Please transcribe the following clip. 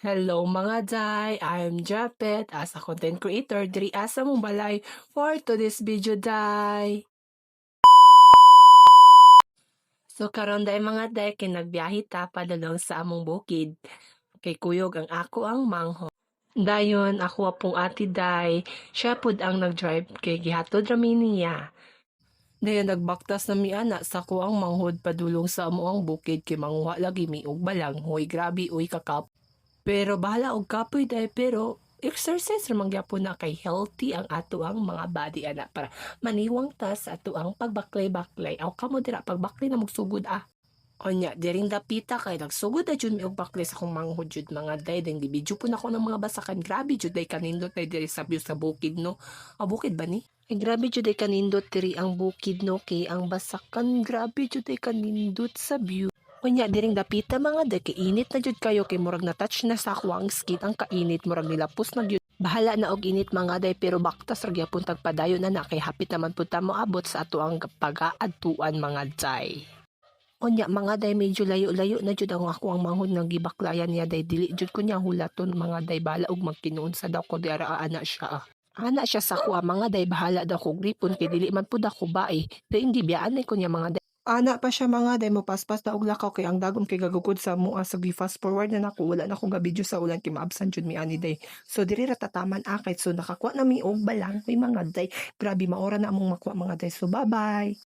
Hello mga day, I'm Japet as a content creator diri asa mong balay for today's video day. So karon day mga day kay nagbiyahe ta padulong sa among bukid. Kay kuyog ang ako ang manghod. Dayon ako apong ati day, siya pud ang nag-drive kay gihatod ra mi niya. Dayon nagbaktas na mi ana sa ko ang manghod padulong sa amo ang bukid kay manguha lagi mi og balang. Hoy grabe uy kakap. Pero bahala og kapoy day pero exercise ra man gyapon na kay healthy ang ato ang mga body ana para maniwang ta sa ato ang pagbaklay-baklay. Aw kamo dira pagbaklay na magsugod ah. Onya diring dapita kay nagsugod na jud mi og baklay sa akong manghod jud mga day then gibidyo pud ako ng mga basakan. Grabe jud day kanindot day diri sa view sa bukid no. Ah, bukid ba ni? Ay grabe jud day kanindot diri ang bukid no kay ang basakan grabe jud day kanindot sa view. Unya diring dapita mga day kay init na jud kayo kay murag na touch na sa ako ang skin ang kainit murag nilapos na gyud. Bahala na og init mga day pero baktas ra gyapon tagpadayon na kay hapit naman pud ta moabot sa ato ang pagaadtuan mga day. Unya mga day medyo layo-layo na jud ang ako ang manghod nga gibaklayan niya day dili jud ko niya hulaton mga day bala og magtinuon sa daw ko di ara ana siya. Ana siya sa kuha mga day bahala daw ko gripon kay dili man pud ako bae. Day hindi biyaan ko niya mga day. Ana pa siya mga day mo paspas na og lakaw kay ang dagom kay gagugod sa mua sa fast forward na nako wala na ko ga video sa ulan kay maabsan jud mi ani day. So diri ra tataman akay so nakakuha na mi og balang may mga day. Grabe maora na among makuha mga day. So bye bye.